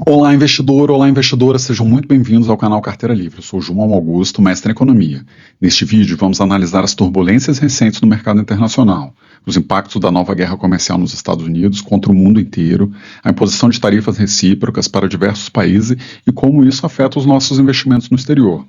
Olá, investidor! Olá, investidora! Sejam muito bem-vindos ao canal Carteira Livre. Eu sou João Augusto, mestre em Economia. Neste vídeo, vamos analisar as turbulências recentes no mercado internacional, os impactos da nova guerra comercial nos Estados Unidos contra o mundo inteiro, a imposição de tarifas recíprocas para diversos países e como isso afeta os nossos investimentos no exterior.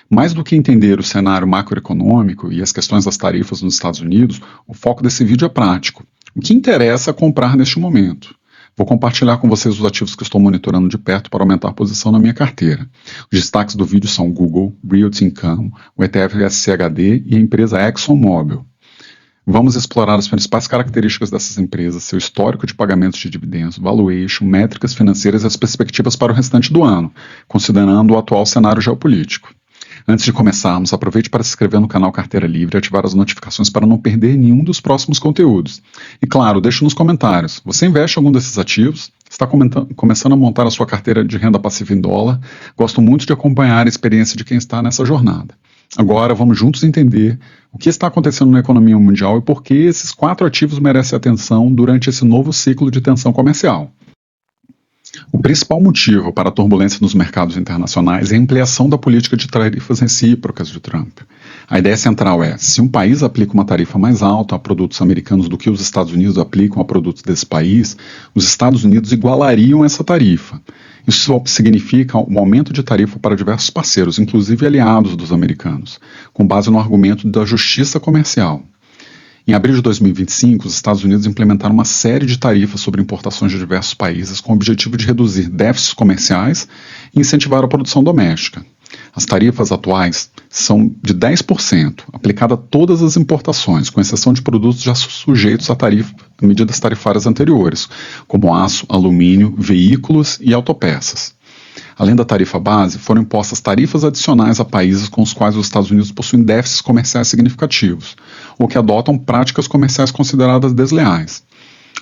Mais do que entender o cenário macroeconômico e as questões das tarifas nos Estados Unidos, o foco desse vídeo é prático. O que interessa é comprar neste momento? Vou compartilhar com vocês os ativos que estou monitorando de perto para aumentar a posição na minha carteira. Os destaques do vídeo são Google, Realty Income, o ETF SCHD e a empresa ExxonMobil. Vamos explorar as principais características dessas empresas, seu histórico de pagamentos de dividendos, valuation, métricas financeiras e as perspectivas para o restante do ano, considerando o atual cenário geopolítico. Antes de começarmos, aproveite para se inscrever no canal Carteira Livre e ativar as notificações para não perder nenhum dos próximos conteúdos. E claro, deixe nos comentários, você investe em algum desses ativos? Está começando a montar a sua carteira de renda passiva em dólar? Gosto muito de acompanhar a experiência de quem está nessa jornada. Agora vamos juntos entender o que está acontecendo na economia mundial e por que esses 4 ativos merecem atenção durante esse novo ciclo de tensão comercial. O principal motivo para a turbulência nos mercados internacionais é a ampliação da política de tarifas recíprocas de Trump. A ideia central é, se um país aplica uma tarifa mais alta a produtos americanos do que os Estados Unidos aplicam a produtos desse país, os Estados Unidos igualariam essa tarifa. Isso significa um aumento de tarifa para diversos parceiros, inclusive aliados dos americanos, com base no argumento da justiça comercial. Em abril de 2025, os Estados Unidos implementaram uma série de tarifas sobre importações de diversos países com o objetivo de reduzir déficits comerciais e incentivar a produção doméstica. As tarifas atuais são de 10%, aplicada a todas as importações, com exceção de produtos já sujeitos a medidas tarifárias anteriores, como aço, alumínio, veículos e autopeças. Além da tarifa base, foram impostas tarifas adicionais a países com os quais os Estados Unidos possuem déficits comerciais significativos, ou que adotam práticas comerciais consideradas desleais.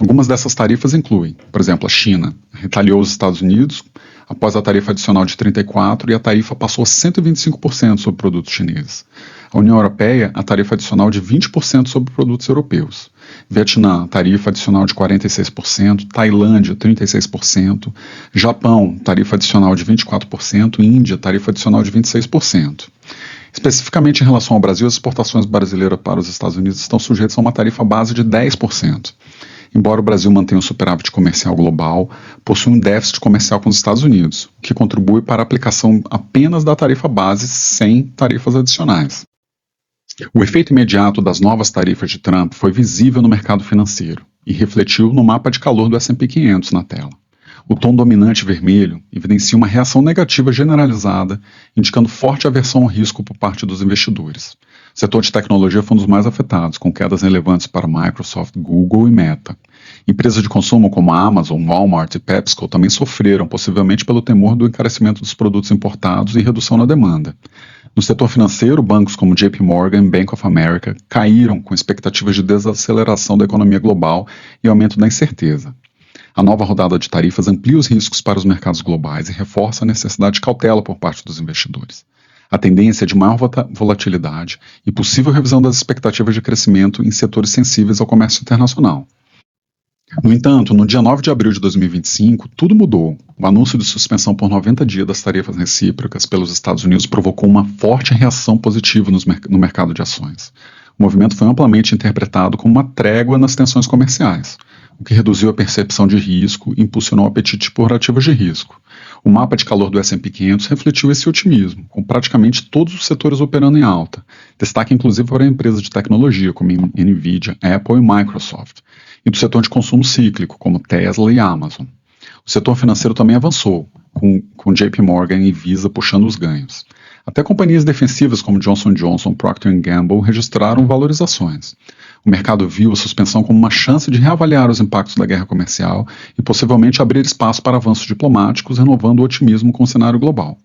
Algumas dessas tarifas incluem, por exemplo, a China retaliou os Estados Unidos após a tarifa adicional de 34% e a tarifa passou a 125% sobre produtos chineses. A União Europeia, a tarifa adicional de 20% sobre produtos europeus. Vietnã, tarifa adicional de 46%, Tailândia, 36%, Japão, tarifa adicional de 24%, Índia, tarifa adicional de 26%. Especificamente em relação ao Brasil, as exportações brasileiras para os Estados Unidos estão sujeitas a uma tarifa base de 10%. Embora o Brasil mantenha um superávit comercial global, possui um déficit comercial com os Estados Unidos, o que contribui para a aplicação apenas da tarifa base sem tarifas adicionais. O efeito imediato das novas tarifas de Trump foi visível no mercado financeiro e refletiu no mapa de calor do S&P 500 na tela. O tom dominante vermelho evidencia uma reação negativa generalizada, indicando forte aversão ao risco por parte dos investidores. O setor de tecnologia foi um dos mais afetados, com quedas relevantes para Microsoft, Google e Meta. Empresas de consumo como a Amazon, Walmart e PepsiCo também sofreram, possivelmente pelo temor do encarecimento dos produtos importados e redução na demanda. No setor financeiro, bancos como JP Morgan e Bank of America caíram com expectativas de desaceleração da economia global e aumento da incerteza. A nova rodada de tarifas amplia os riscos para os mercados globais e reforça a necessidade de cautela por parte dos investidores. A tendência é de maior volatilidade e possível revisão das expectativas de crescimento em setores sensíveis ao comércio internacional. No entanto, no dia 9 de abril de 2025, tudo mudou. O anúncio de suspensão por 90 dias das tarifas recíprocas pelos Estados Unidos provocou uma forte reação positiva no mercado de ações. O movimento foi amplamente interpretado como uma trégua nas tensões comerciais, o que reduziu a percepção de risco e impulsionou o apetite por ativos de risco. O mapa de calor do S&P 500 refletiu esse otimismo, com praticamente todos os setores operando em alta. Destaque inclusive para empresas de tecnologia como Nvidia, Apple e Microsoft, e do setor de consumo cíclico como Tesla e Amazon. O setor financeiro também avançou, com JP Morgan e Visa puxando os ganhos. Até companhias defensivas como Johnson & Johnson, Procter & Gamble registraram valorizações. O mercado viu a suspensão como uma chance de reavaliar os impactos da guerra comercial e possivelmente abrir espaço para avanços diplomáticos, renovando o otimismo com o cenário global.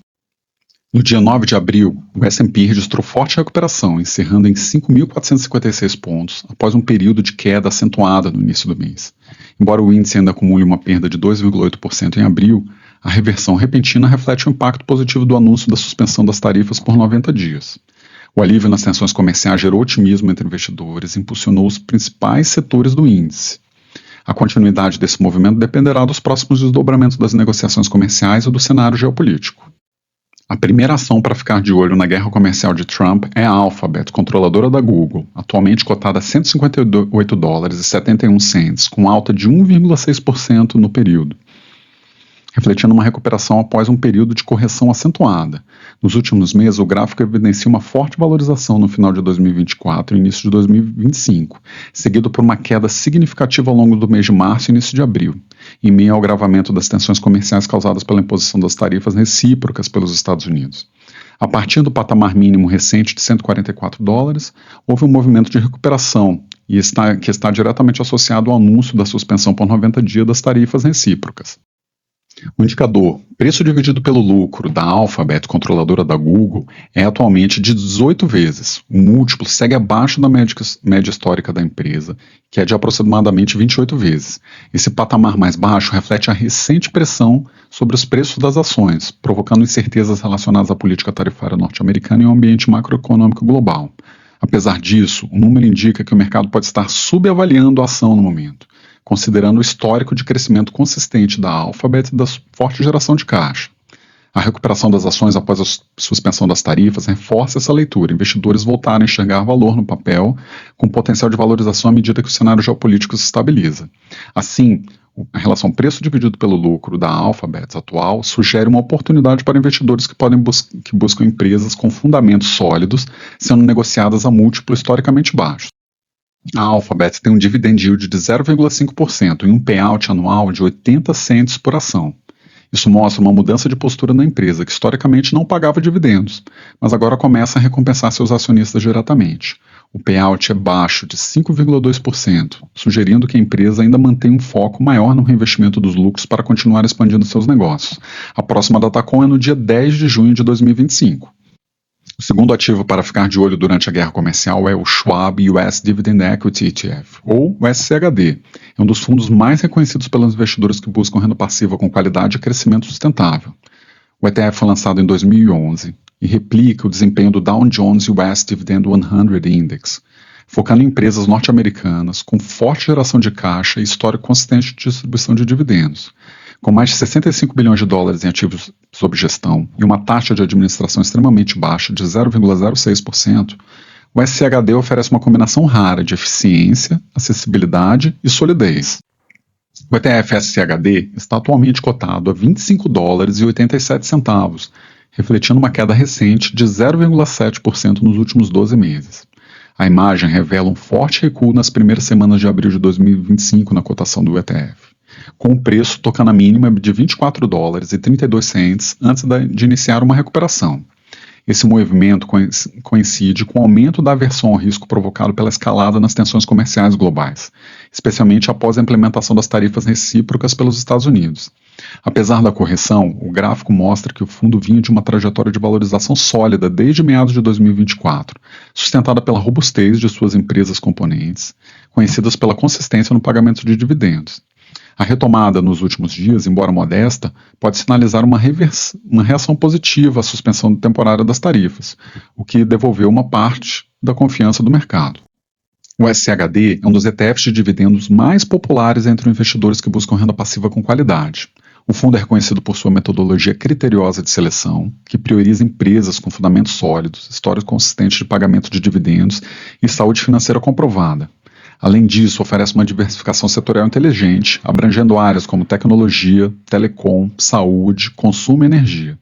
No dia 9 de abril, o S&P registrou forte recuperação, encerrando em 5.456 pontos, após um período de queda acentuada no início do mês. Embora o índice ainda acumule uma perda de 2,8% em abril, A reversão repentina reflete o impacto positivo do anúncio da suspensão das tarifas por 90 dias. O alívio nas tensões comerciais gerou otimismo entre investidores e impulsionou os principais setores do índice. A continuidade desse movimento dependerá dos próximos desdobramentos das negociações comerciais e do cenário geopolítico. A primeira ação para ficar de olho na guerra comercial de Trump é a Alphabet, controladora da Google, atualmente cotada a $158,71, com alta de 1,6% no período, refletindo uma recuperação após um período de correção acentuada. Nos últimos meses, o gráfico evidencia uma forte valorização no final de 2024 e início de 2025, seguido por uma queda significativa ao longo do mês de março e início de abril, em meio ao agravamento das tensões comerciais causadas pela imposição das tarifas recíprocas pelos Estados Unidos. A partir do patamar mínimo recente de $144, houve um movimento de recuperação que está diretamente associado ao anúncio da suspensão por 90 dias das tarifas recíprocas. O indicador preço dividido pelo lucro da Alphabet, controladora da Google, é atualmente de 18 vezes. O múltiplo segue abaixo da média histórica da empresa, que é de aproximadamente 28 vezes. Esse patamar mais baixo reflete a recente pressão sobre os preços das ações, provocando incertezas relacionadas à política tarifária norte-americana e ao ambiente macroeconômico global. Apesar disso, o número indica que o mercado pode estar subavaliando a ação no momento, considerando o histórico de crescimento consistente da Alphabet e da forte geração de caixa. A recuperação das ações após a suspensão das tarifas reforça essa leitura. Investidores voltaram a enxergar valor no papel, com potencial de valorização à medida que o cenário geopolítico se estabiliza. Assim, a relação preço dividido pelo lucro da Alphabet atual sugere uma oportunidade para investidores que buscam empresas com fundamentos sólidos, sendo negociadas a múltiplo historicamente baixos. A Alphabet tem um dividend yield de 0,5% e um payout anual de 80 cents por ação. Isso mostra uma mudança de postura na empresa, que historicamente não pagava dividendos, mas agora começa a recompensar seus acionistas diretamente. O payout é baixo, de 5,2%, sugerindo que a empresa ainda mantém um foco maior no reinvestimento dos lucros para continuar expandindo seus negócios. A próxima datacom é no dia 10 de junho de 2025. O segundo ativo para ficar de olho durante a guerra comercial é o Schwab US Dividend Equity ETF, ou o SCHD. É um dos fundos mais reconhecidos pelos investidores que buscam renda passiva com qualidade e crescimento sustentável. O ETF foi lançado em 2011 e replica o desempenho do Dow Jones US Dividend 100 Index, focando em empresas norte-americanas com forte geração de caixa e histórico consistente de distribuição de dividendos. Com mais de 65 bilhões de dólares em ativos sob gestão e uma taxa de administração extremamente baixa de 0,06%, o SCHD oferece uma combinação rara de eficiência, acessibilidade e solidez. O ETF SCHD está atualmente cotado a $25,87, refletindo uma queda recente de 0,7% nos últimos 12 meses. A imagem revela um forte recuo nas primeiras semanas de abril de 2025 na cotação do ETF, com o preço tocando a mínima de $24,32 antes de iniciar uma recuperação. Esse movimento coincide com o aumento da aversão ao risco provocado pela escalada nas tensões comerciais globais, especialmente após a implementação das tarifas recíprocas pelos Estados Unidos. Apesar da correção, o gráfico mostra que o fundo vinha de uma trajetória de valorização sólida desde meados de 2024, sustentada pela robustez de suas empresas componentes, conhecidas pela consistência no pagamento de dividendos. A retomada nos últimos dias, embora modesta, pode sinalizar uma reação positiva à suspensão temporária das tarifas, o que devolveu uma parte da confiança do mercado. O SCHD é um dos ETFs de dividendos mais populares entre investidores que buscam renda passiva com qualidade. O fundo é reconhecido por sua metodologia criteriosa de seleção, que prioriza empresas com fundamentos sólidos, histórico consistente de pagamento de dividendos e saúde financeira comprovada. Além disso, oferece uma diversificação setorial inteligente, abrangendo áreas como tecnologia, telecom, saúde, consumo e energia.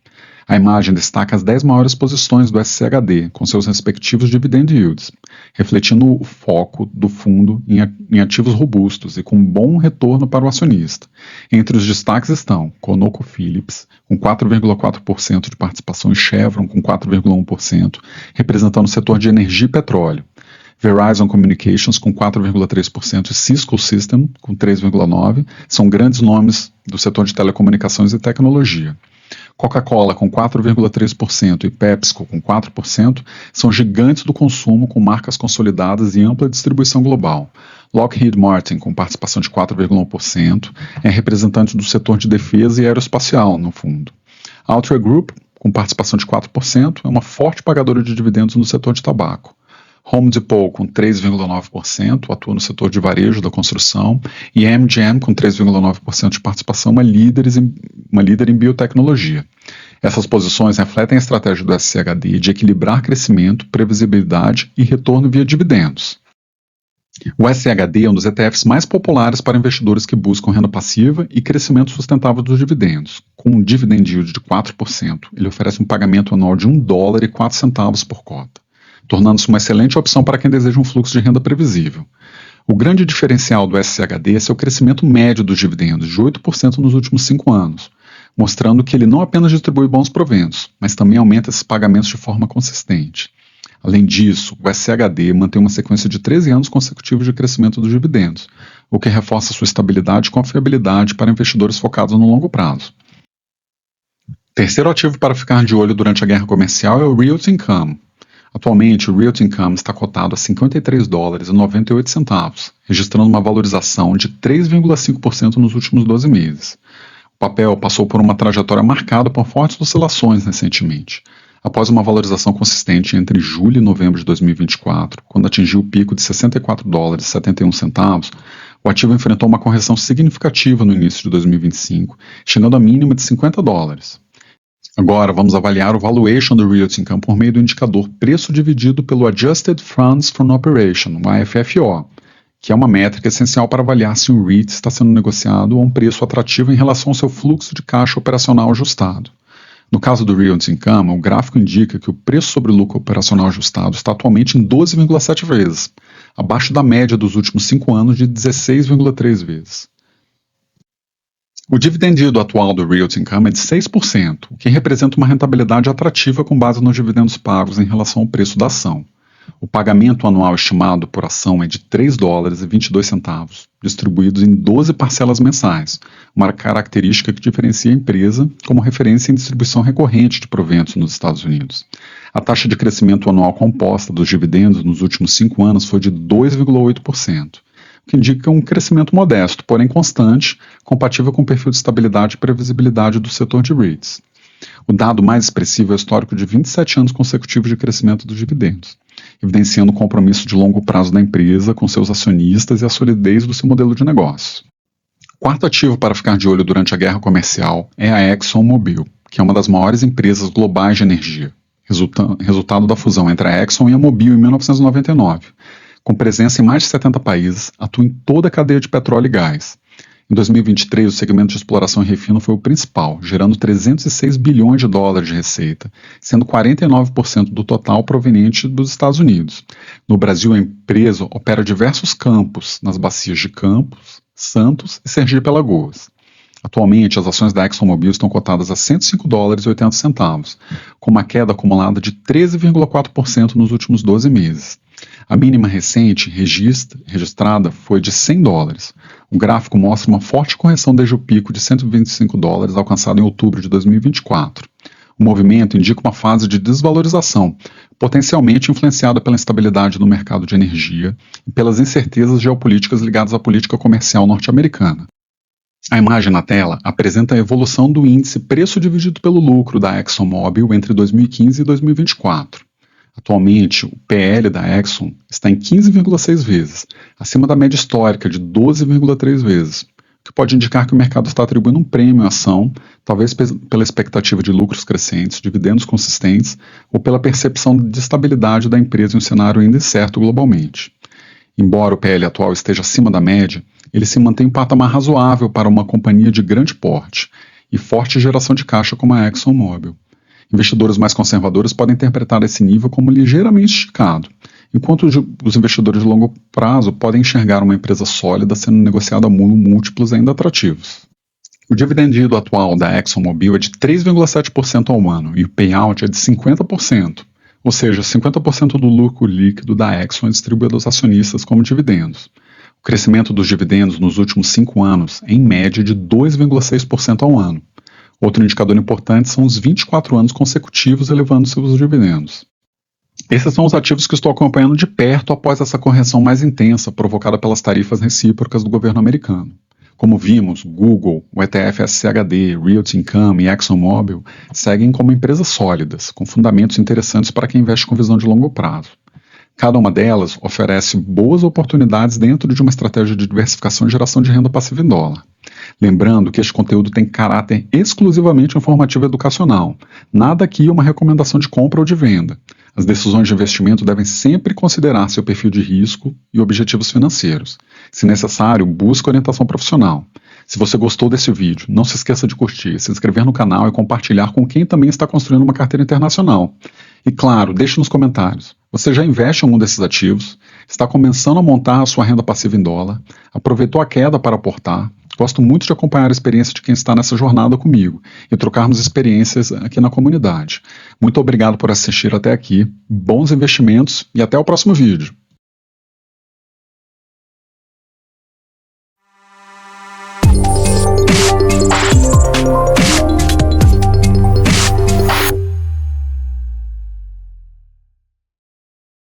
A imagem destaca as 10 maiores posições do SCHD, com seus respectivos dividend yields, refletindo o foco do fundo em ativos robustos e com bom retorno para o acionista. Entre os destaques estão ConocoPhillips, com 4,4% de participação, e Chevron, com 4,1%, representando o setor de energia e petróleo. Verizon Communications com 4,3% e Cisco Systems com 3,9% são grandes nomes do setor de telecomunicações e tecnologia. Coca-Cola com 4,3% e PepsiCo com 4% são gigantes do consumo com marcas consolidadas e ampla distribuição global. Lockheed Martin, com participação de 4,1%, é representante do setor de defesa e aeroespacial, no fundo. Altria Group, com participação de 4%, é uma forte pagadora de dividendos no setor de tabaco. Home Depot, com 3,9%, atua no setor de varejo da construção, e MGM, com 3,9% de participação, uma líder em biotecnologia. Essas posições refletem a estratégia do SCHD de equilibrar crescimento, previsibilidade e retorno via dividendos. O SCHD é um dos ETFs mais populares para investidores que buscam renda passiva e crescimento sustentável dos dividendos. Com um dividend yield de 4%, ele oferece um pagamento anual de $1,04 por cota, tornando-se uma excelente opção para quem deseja um fluxo de renda previsível. O grande diferencial do SCHD é seu crescimento médio dos dividendos, de 8% nos últimos 5 anos, mostrando que ele não apenas distribui bons proventos, mas também aumenta esses pagamentos de forma consistente. Além disso, o SCHD mantém uma sequência de 13 anos consecutivos de crescimento dos dividendos, o que reforça sua estabilidade e confiabilidade para investidores focados no longo prazo. Terceiro ativo para ficar de olho durante a guerra comercial é o Realty Income. Atualmente, o Realty Income está cotado a $53,98, registrando uma valorização de 3,5% nos últimos 12 meses. O papel passou por uma trajetória marcada por fortes oscilações recentemente. Após uma valorização consistente entre julho e novembro de 2024, quando atingiu o pico de $60,71, o ativo enfrentou uma correção significativa no início de 2025, chegando a mínima de $50. Agora vamos avaliar o valuation do Realty Income por meio do indicador preço dividido pelo Adjusted Funds from Operation, o AFFO, que é uma métrica essencial para avaliar se um REIT está sendo negociado a um preço atrativo em relação ao seu fluxo de caixa operacional ajustado. No caso do Realty Income, o gráfico indica que o preço sobre o lucro operacional ajustado está atualmente em 12,7 vezes, abaixo da média dos últimos 5 anos de 16,3 vezes. O dividend yield atual do Realty Income é de 6%, o que representa uma rentabilidade atrativa com base nos dividendos pagos em relação ao preço da ação. O pagamento anual estimado por ação é de $3,22, distribuídos em 12 parcelas mensais, uma característica que diferencia a empresa como referência em distribuição recorrente de proventos nos Estados Unidos. A taxa de crescimento anual composta dos dividendos nos últimos 5 anos foi de 2,8%, o que indica um crescimento modesto, porém constante, compatível com o perfil de estabilidade e previsibilidade do setor de REITs. O dado mais expressivo é o histórico de 27 anos consecutivos de crescimento dos dividendos, evidenciando o compromisso de longo prazo da empresa com seus acionistas e a solidez do seu modelo de negócio. Quarto ativo para ficar de olho durante a guerra comercial é a ExxonMobil, que é uma das maiores empresas globais de energia, resultado da fusão entre a Exxon e a Mobil em 1999. Com presença em mais de 70 países, atua em toda a cadeia de petróleo e gás. Em 2023, o segmento de exploração e refino foi o principal, gerando $306 bilhões de receita, sendo 49% do total proveniente dos Estados Unidos. No Brasil, a empresa opera diversos campos nas bacias de Campos, Santos e Sergipe-Alagoas. Atualmente, as ações da ExxonMobil estão cotadas a $105,80, com uma queda acumulada de 13,4% nos últimos 12 meses. A mínima recente registrada foi de $100. O gráfico mostra uma forte correção desde o pico de $125 alcançado em outubro de 2024. O movimento indica uma fase de desvalorização, potencialmente influenciada pela instabilidade no mercado de energia e pelas incertezas geopolíticas ligadas à política comercial norte-americana. A imagem na tela apresenta a evolução do índice preço dividido pelo lucro da ExxonMobil entre 2015 e 2024. Atualmente, o PL da Exxon está em 15,6 vezes, acima da média histórica de 12,3 vezes, o que pode indicar que o mercado está atribuindo um prêmio à ação, talvez pela expectativa de lucros crescentes, dividendos consistentes ou pela percepção de estabilidade da empresa em um cenário ainda incerto globalmente. Embora o PL atual esteja acima da média, ele se mantém em patamar razoável para uma companhia de grande porte e forte geração de caixa como a ExxonMobil. Investidores mais conservadores podem interpretar esse nível como ligeiramente esticado, enquanto os investidores de longo prazo podem enxergar uma empresa sólida sendo negociada a múltiplos ainda atrativos. O dividend yield atual da ExxonMobil é de 3,7% ao ano e o payout é de 50%, ou seja, 50% do lucro líquido da Exxon é distribuído aos acionistas como dividendos. O crescimento dos dividendos nos últimos 5 anos é em média de 2,6% ao ano. Outro indicador importante são os 24 anos consecutivos elevando seus dividendos. Esses são os ativos que estou acompanhando de perto após essa correção mais intensa provocada pelas tarifas recíprocas do governo americano. Como vimos, Google, o ETF SCHD, Realty Income e ExxonMobil seguem como empresas sólidas, com fundamentos interessantes para quem investe com visão de longo prazo. Cada uma delas oferece boas oportunidades dentro de uma estratégia de diversificação e geração de renda passiva em dólar. Lembrando que este conteúdo tem caráter exclusivamente informativo e educacional. Nada aqui é uma recomendação de compra ou de venda. As decisões de investimento devem sempre considerar seu perfil de risco e objetivos financeiros. Se necessário, busque orientação profissional. Se você gostou desse vídeo, não se esqueça de curtir, se inscrever no canal e compartilhar com quem também está construindo uma carteira internacional. E claro, deixe nos comentários. Você já investe em algum desses ativos? Está começando a montar a sua renda passiva em dólar? Aproveitou a queda para aportar? Gosto muito de acompanhar a experiência de quem está nessa jornada comigo e trocarmos experiências aqui na comunidade. Muito obrigado por assistir até aqui, bons investimentos e até o próximo vídeo.